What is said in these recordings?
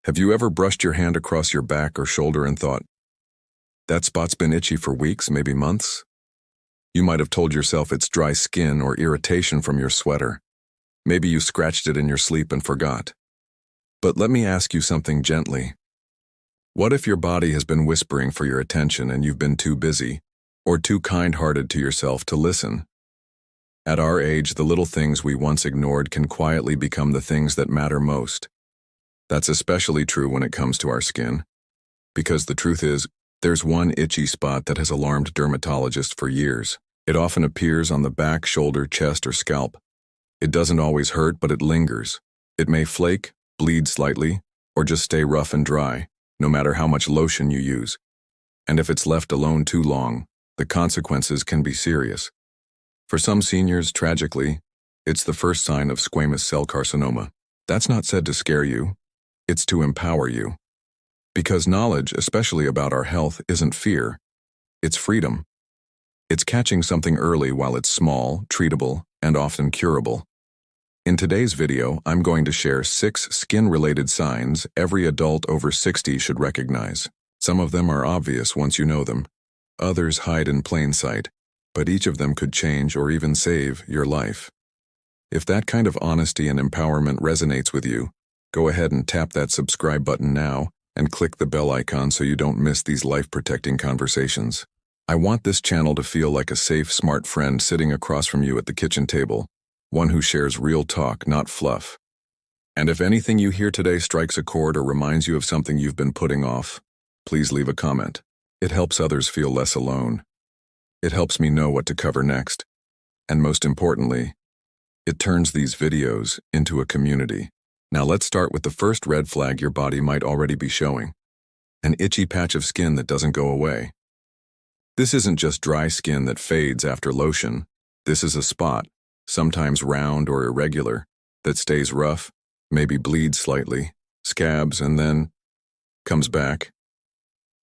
Have you ever brushed your hand across your back or shoulder and thought, that spot's been itchy for weeks, maybe months? You might have told yourself it's dry skin or irritation from your sweater. Maybe you scratched it in your sleep and forgot. But let me ask you something gently. What if your body has been whispering for your attention and you've been too busy or too kind-hearted to yourself to listen? At our age, the little things we once ignored can quietly become the things that matter most. That's especially true when it comes to our skin. Because the truth is, there's one itchy spot that has alarmed dermatologists for years. It often appears on the back, shoulder, chest, or scalp. It doesn't always hurt, but it lingers. It may flake, bleed slightly, or just stay rough and dry, no matter how much lotion you use. And if it's left alone too long, the consequences can be serious. For some seniors, tragically, it's the first sign of squamous cell carcinoma. That's not said to scare you. It's to empower you. Because knowledge, especially about our health, isn't fear. It's freedom. It's catching something early while it's small, treatable, and often curable. In today's video, I'm going to share 6 skin-related signs every adult over 60 should recognize. Some of them are obvious once you know them. Others hide in plain sight, but each of them could change or even save your life. If that kind of honesty and empowerment resonates with you, go ahead and tap that subscribe button now and click the bell icon so you don't miss these life-protecting conversations. I want this channel to feel like a safe, smart friend sitting across from you at the kitchen table, one who shares real talk, not fluff. And if anything you hear today strikes a chord or reminds you of something you've been putting off, please leave a comment. It helps others feel less alone. It helps me know what to cover next. And most importantly, it turns these videos into a community. Now let's start with the first red flag your body might already be showing. An itchy patch of skin that doesn't go away. This isn't just dry skin that fades after lotion. This is a spot, sometimes round or irregular, that stays rough, maybe bleeds slightly, scabs, and then comes back.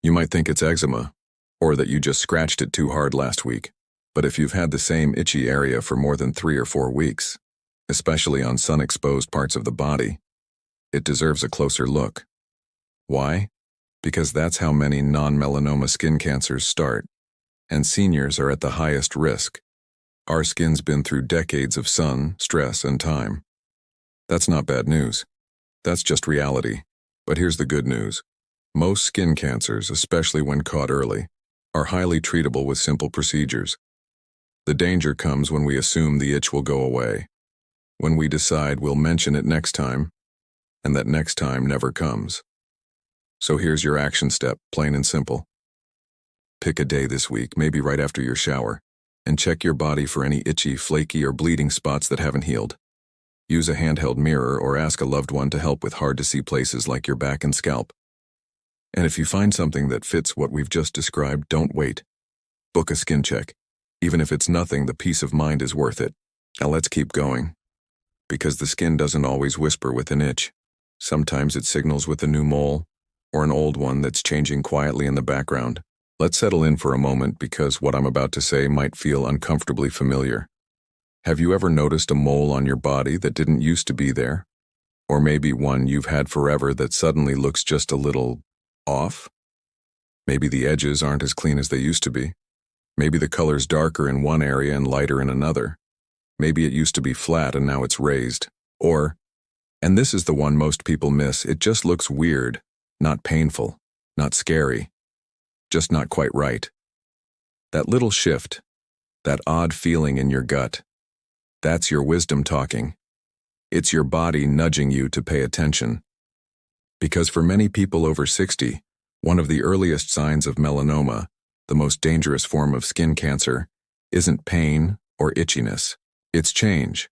You might think it's eczema, or that you just scratched it too hard last week. But if you've had the same itchy area for more than 3 or 4 weeks, especially on sun-exposed parts of the body, it deserves a closer look. Why? Because that's how many non-melanoma skin cancers start, and seniors are at the highest risk. Our skin's been through decades of sun, stress, and time. That's not bad news. That's just reality. But here's the good news. Most skin cancers, especially when caught early, are highly treatable with simple procedures. The danger comes when we assume the itch will go away, when we decide we'll mention it next time, and that next time never comes. So here's your action step, plain and simple. Pick a day this week, maybe right after your shower, and check your body for any itchy, flaky, or bleeding spots that haven't healed. Use a handheld mirror or ask a loved one to help with hard-to-see places like your back and scalp. And if you find something that fits what we've just described, don't wait. Book a skin check. Even if it's nothing, the peace of mind is worth it. Now let's keep going. Because the skin doesn't always whisper with an itch. Sometimes it signals with a new mole, or an old one that's changing quietly in the background. Let's settle in for a moment because what I'm about to say might feel uncomfortably familiar. Have you ever noticed a mole on your body that didn't used to be there? Or maybe one you've had forever that suddenly looks just a little off? Maybe the edges aren't as clean as they used to be. Maybe the color's darker in one area and lighter in another. Maybe it used to be flat and now it's raised. Or, and this is the one most people miss, it just looks weird, not painful, not scary, just not quite right. That little shift, that odd feeling in your gut, that's your wisdom talking. It's your body nudging you to pay attention. Because for many people over 60, one of the earliest signs of melanoma, the most dangerous form of skin cancer, isn't pain or itchiness. It's change.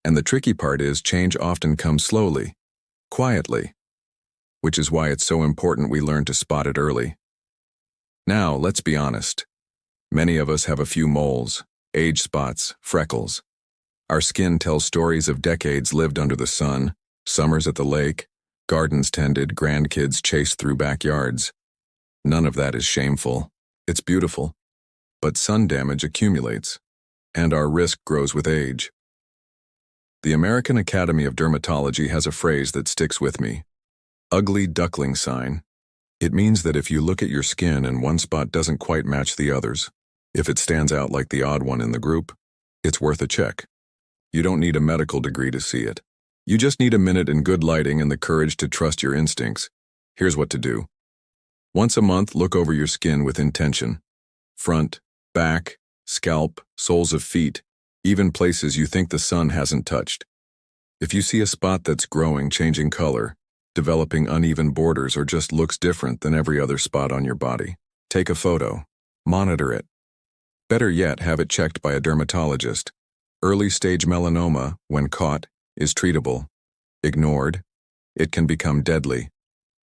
And the tricky part is change often comes slowly, quietly, which is why it's so important we learn to spot it early. Now, let's be honest. Many of us have a few moles, age spots, freckles. Our skin tells stories of decades lived under the sun, summers at the lake, gardens tended, grandkids chased through backyards. None of that is shameful. It's beautiful. But sun damage accumulates, and our risk grows with age. The American Academy of Dermatology has a phrase that sticks with me. Ugly duckling sign. It means that if you look at your skin and one spot doesn't quite match the others, if it stands out like the odd one in the group, it's worth a check. You don't need a medical degree to see it. You just need a minute in good lighting and the courage to trust your instincts. Here's what to do. Once a month, look over your skin with intention. Front, back, scalp, soles of feet, even places you think the sun hasn't touched. If you see a spot that's growing, changing color, developing uneven borders, or just looks different than every other spot on your body, take a photo. Monitor it. Better yet, have it checked by a dermatologist. Early-stage melanoma, when caught, is treatable. Ignored, it can become deadly.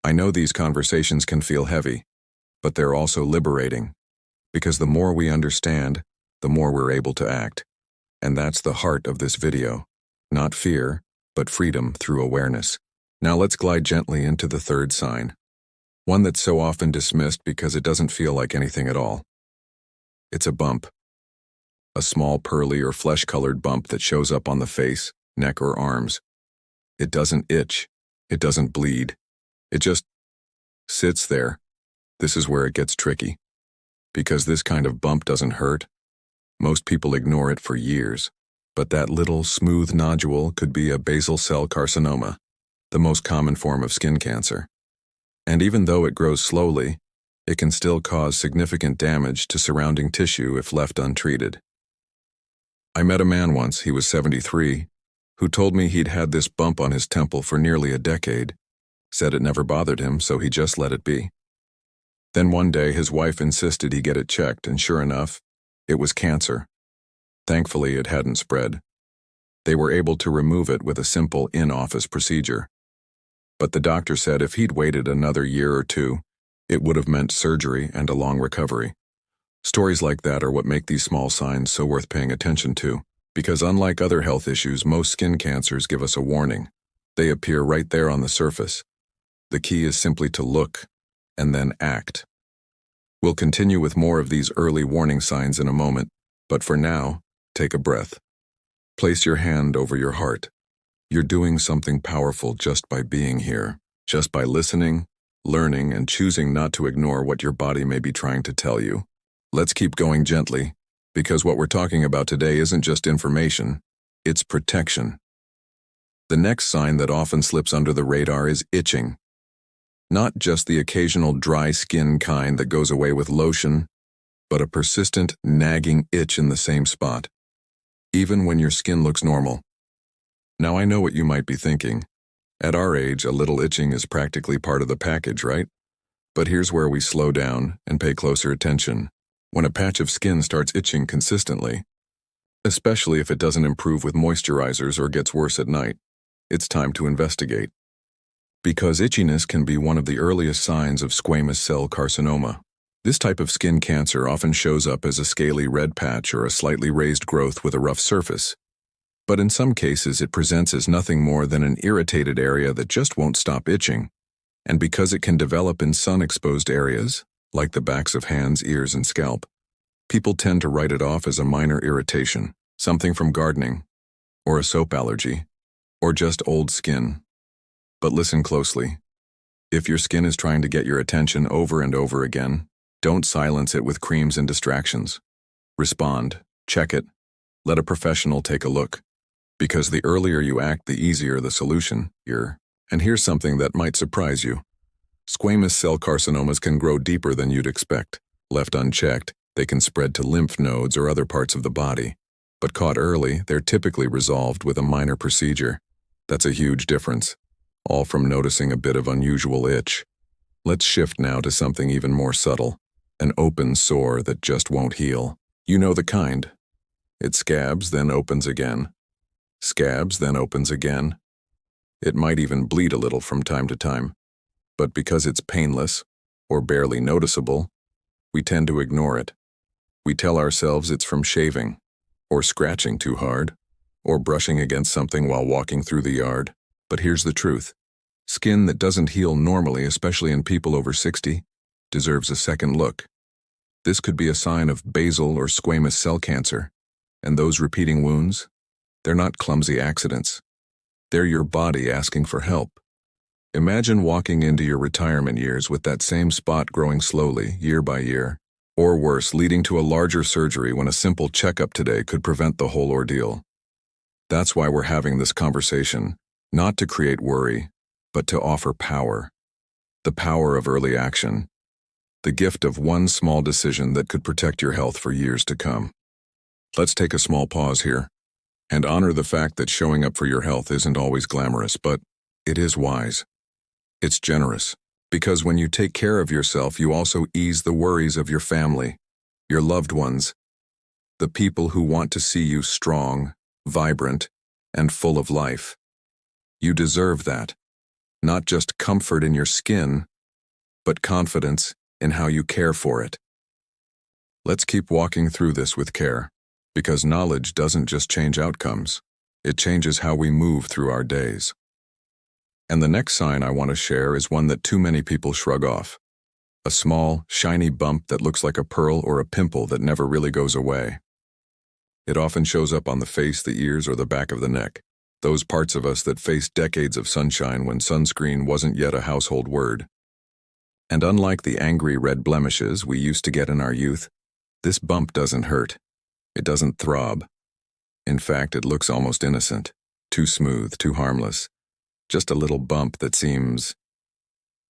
I know these conversations can feel heavy, but they're also liberating. Because the more we understand, the more we're able to act. And that's the heart of this video. Not fear, but freedom through awareness. Now let's glide gently into the third sign. One that's so often dismissed because it doesn't feel like anything at all. It's a bump. A small pearly or flesh-colored bump that shows up on the face, neck, or arms. It doesn't itch. It doesn't bleed. It just sits there. This is where it gets tricky. Because this kind of bump doesn't hurt, most people ignore it for years. But that little, smooth nodule could be a basal cell carcinoma, the most common form of skin cancer. And even though it grows slowly, it can still cause significant damage to surrounding tissue if left untreated. I met a man once, he was 73, who told me he'd had this bump on his temple for nearly a decade, said it never bothered him, so he just let it be. Then one day his wife insisted he get it checked, and sure enough, it was cancer. Thankfully, it hadn't spread. They were able to remove it with a simple in-office procedure. But the doctor said if he'd waited another year or two, it would have meant surgery and a long recovery. Stories like that are what make these small signs so worth paying attention to, because unlike other health issues, most skin cancers give us a warning. They appear right there on the surface. The key is simply to look, and then act. We'll continue with more of these early warning signs in a moment, but for now, take a breath. Place your hand over your heart. You're doing something powerful just by being here, just by listening, learning, and choosing not to ignore what your body may be trying to tell you. Let's keep going gently, because what we're talking about today isn't just information, it's protection. The next sign that often slips under the radar is itching. Not just the occasional dry skin kind that goes away with lotion, but a persistent, nagging itch in the same spot, even when your skin looks normal. Now I know what you might be thinking. At our age, a little itching is practically part of the package, right? But here's where we slow down and pay closer attention. When a patch of skin starts itching consistently, especially if it doesn't improve with moisturizers or gets worse at night, it's time to investigate. Because itchiness can be one of the earliest signs of squamous cell carcinoma. This type of skin cancer often shows up as a scaly red patch or a slightly raised growth with a rough surface. But in some cases, it presents as nothing more than an irritated area that just won't stop itching. And because it can develop in sun-exposed areas, like the backs of hands, ears, and scalp, people tend to write it off as a minor irritation, something from gardening, or a soap allergy, or just old skin. But listen closely. If your skin is trying to get your attention over and over again, don't silence it with creams and distractions. Respond, check it, let a professional take a look. Because the earlier you act, the easier the solution. And here's something that might surprise you. Squamous cell carcinomas can grow deeper than you'd expect. Left unchecked, they can spread to lymph nodes or other parts of the body. But caught early, they're typically resolved with a minor procedure. That's a huge difference, all from noticing a bit of unusual itch. Let's shift now to something even more subtle, an open sore that just won't heal. You know the kind. It scabs, then opens again. Scabs, then opens again. It might even bleed a little from time to time. But because it's painless, or barely noticeable, we tend to ignore it. We tell ourselves it's from shaving, or scratching too hard, or brushing against something while walking through the yard. But here's the truth. Skin that doesn't heal normally, especially in people over 60, deserves a second look. This could be a sign of basal or squamous cell cancer. And those repeating wounds? They're not clumsy accidents. They're your body asking for help. Imagine walking into your retirement years with that same spot growing slowly, year by year. Or worse, leading to a larger surgery when a simple checkup today could prevent the whole ordeal. That's why we're having this conversation, not to create worry, but to offer power. The power of early action. The gift of one small decision that could protect your health for years to come. Let's take a small pause here and honor the fact that showing up for your health isn't always glamorous, but it is wise. It's generous, because when you take care of yourself, you also ease the worries of your family, your loved ones, the people who want to see you strong, vibrant, and full of life. You deserve that. Not just comfort in your skin, but confidence in how you care for it. Let's keep walking through this with care, because knowledge doesn't just change outcomes, it changes how we move through our days. And the next sign I want to share is one that too many people shrug off. A small, shiny bump that looks like a pearl or a pimple that never really goes away. It often shows up on the face, the ears, or the back of the neck. Those parts of us that faced decades of sunshine when sunscreen wasn't yet a household word. And unlike the angry red blemishes we used to get in our youth, this bump doesn't hurt. It doesn't throb. In fact, it looks almost innocent, too smooth, too harmless. Just a little bump that seems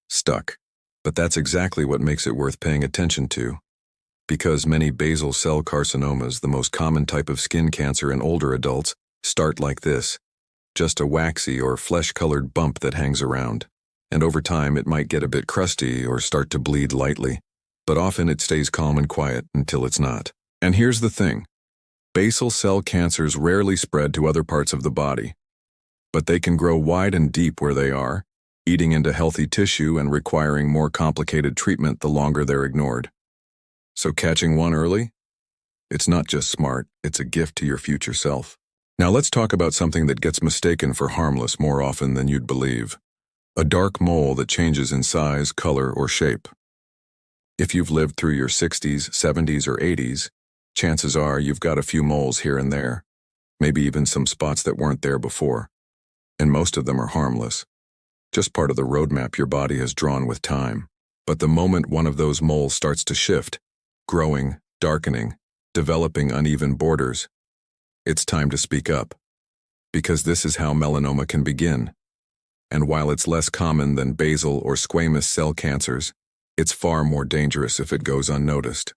stuck. But that's exactly what makes it worth paying attention to. Because many basal cell carcinomas, the most common type of skin cancer in older adults, start like this. Just a waxy or flesh-colored bump that hangs around. And over time it might get a bit crusty or start to bleed lightly. But often it stays calm and quiet until it's not. And here's the thing. Basal cell cancers rarely spread to other parts of the body. But they can grow wide and deep where they are, eating into healthy tissue and requiring more complicated treatment the longer they're ignored. So catching one early? It's not just smart, it's a gift to your future self. Now let's talk about something that gets mistaken for harmless more often than you'd believe. A dark mole that changes in size, color, or shape. If you've lived through your 60s, 70s, or 80s, chances are you've got a few moles here and there, maybe even some spots that weren't there before. And most of them are harmless, just part of the roadmap your body has drawn with time. But the moment one of those moles starts to shift, growing, darkening, developing uneven borders, it's time to speak up. Because this is how melanoma can begin. And while it's less common than basal or squamous cell cancers, it's far more dangerous if it goes unnoticed.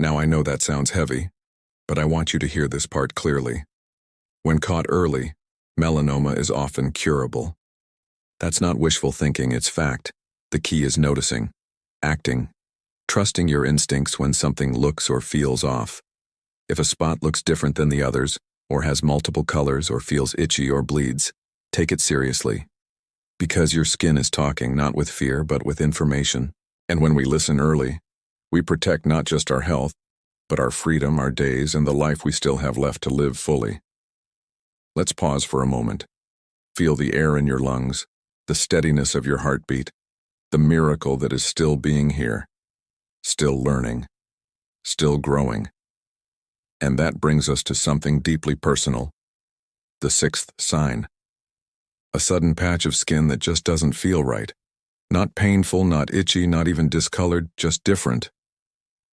Now I know that sounds heavy, but I want you to hear this part clearly. When caught early, melanoma is often curable. That's not wishful thinking, it's fact. The key is noticing, acting, trusting your instincts when something looks or feels off. If a spot looks different than the others, or has multiple colors, or feels itchy or bleeds, take it seriously. Because your skin is talking not with fear but with information. And when we listen early, we protect not just our health, but our freedom, our days, and the life we still have left to live fully. Let's pause for a moment. Feel the air in your lungs, the steadiness of your heartbeat, the miracle that is still being here, still learning, still growing. And that brings us to something deeply personal. The sixth sign. A sudden patch of skin that just doesn't feel right. Not painful, not itchy, not even discolored, just different.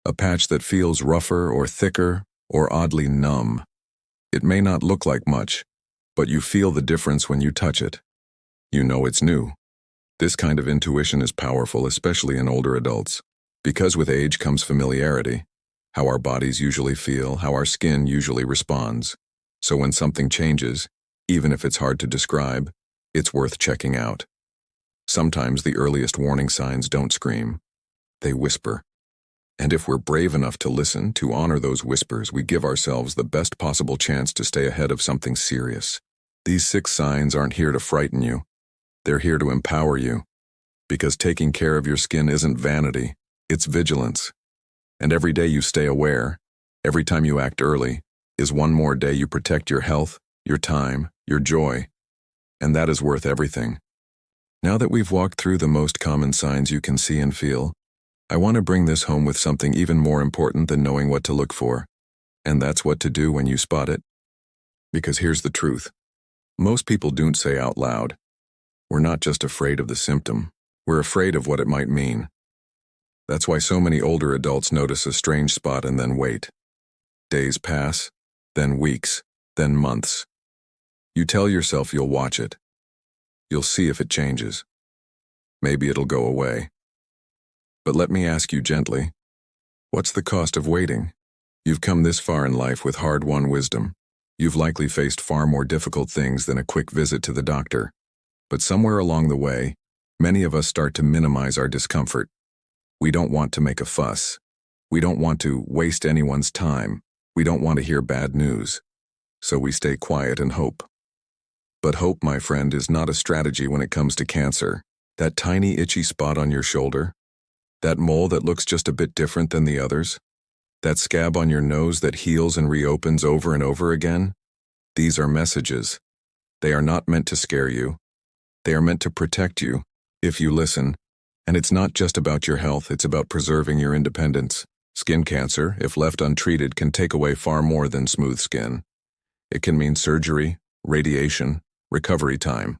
A patch that feels rougher or thicker or oddly numb. It may not look like much, but you feel the difference when you touch it. You know it's new. This kind of intuition is powerful, especially in older adults, because with age comes familiarity, how our bodies usually feel, how our skin usually responds. So when something changes, even if it's hard to describe, it's worth checking out. Sometimes the earliest warning signs don't scream, they whisper. And if we're brave enough to listen, to honor those whispers, we give ourselves the best possible chance to stay ahead of something serious. These 6 signs aren't here to frighten you. They're here to empower you. Because taking care of your skin isn't vanity, it's vigilance. And every day you stay aware, every time you act early, is one more day you protect your health, your time, your joy. And that is worth everything. Now that we've walked through the most common signs you can see and feel, I want to bring this home with something even more important than knowing what to look for. And that's what to do when you spot it. Because here's the truth. Most people don't say out loud, We're not just afraid of the symptom, we're afraid of what it might mean. That's why so many older adults notice a strange spot and then wait. Days pass, then weeks, then months. You tell yourself you'll watch it. You'll see if it changes. Maybe it'll go away. But let me ask you gently, what's the cost of waiting? You've come this far in life with hard-won wisdom. You've likely faced far more difficult things than a quick visit to the doctor. But somewhere along the way, many of us start to minimize our discomfort. We don't want to make a fuss. We don't want to waste anyone's time. We don't want to hear bad news. So we stay quiet and hope. But hope, my friend, is not a strategy when it comes to cancer. That tiny itchy spot on your shoulder, that mole that looks just a bit different than the others, that scab on your nose that heals and reopens over and over again, these are messages. They are not meant to scare you. They are meant to protect you, if you listen. And it's not just about your health, it's about preserving your independence. Skin cancer, if left untreated, can take away far more than smooth skin. It can mean surgery, radiation, recovery time.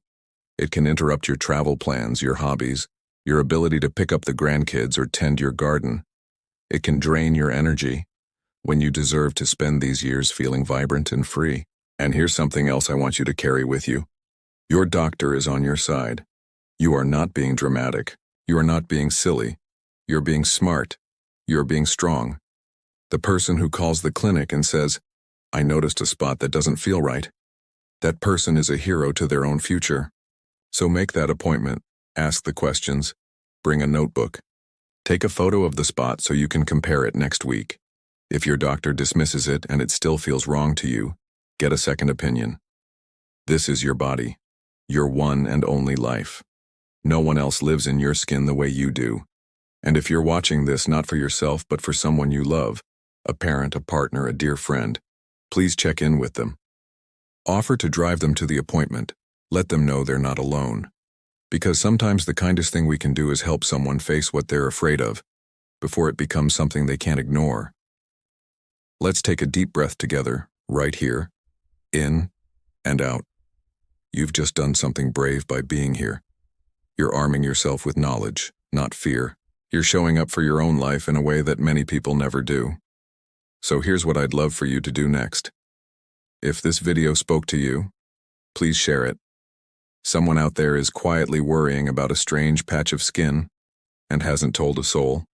It can interrupt your travel plans, your hobbies, your ability to pick up the grandkids or tend your garden. It can drain your energy when you deserve to spend these years feeling vibrant and free. And here's something else I want you to carry with you. Your doctor is on your side. You are not being dramatic. You are not being silly. You're being smart. You're being strong. The person who calls the clinic and says, "I noticed a spot that doesn't feel right," that person is a hero to their own future. So make that appointment, ask the questions, bring a notebook. Take a photo of the spot so you can compare it next week. If your doctor dismisses it and it still feels wrong to you, get a second opinion. This is your body, your one and only life. No one else lives in your skin the way you do. And if you're watching this not for yourself but for someone you love, a parent, a partner, a dear friend, please check in with them. Offer to drive them to the appointment. Let them know they're not alone. Because sometimes the kindest thing we can do is help someone face what they're afraid of, before it becomes something they can't ignore. Let's take a deep breath together, right here, in and out. You've just done something brave by being here. You're arming yourself with knowledge, not fear. You're showing up for your own life in a way that many people never do. So here's what I'd love for you to do next. If this video spoke to you, please share it. Someone out there is quietly worrying about a strange patch of skin and hasn't told a soul.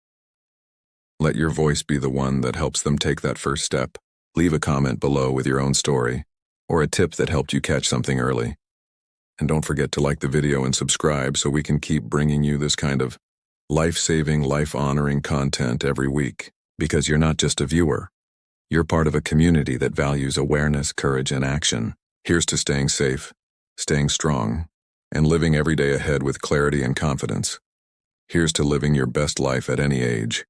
Let your voice be the one that helps them take that first step. Leave a comment below with your own story or a tip that helped you catch something early. And don't forget to like the video and subscribe so we can keep bringing you this kind of life-saving, life-honoring content every week. Because you're not just a viewer. You're part of a community that values awareness, courage, and action. Here's to staying safe, staying strong, and living every day ahead with clarity and confidence. Here's to living your best life at any age.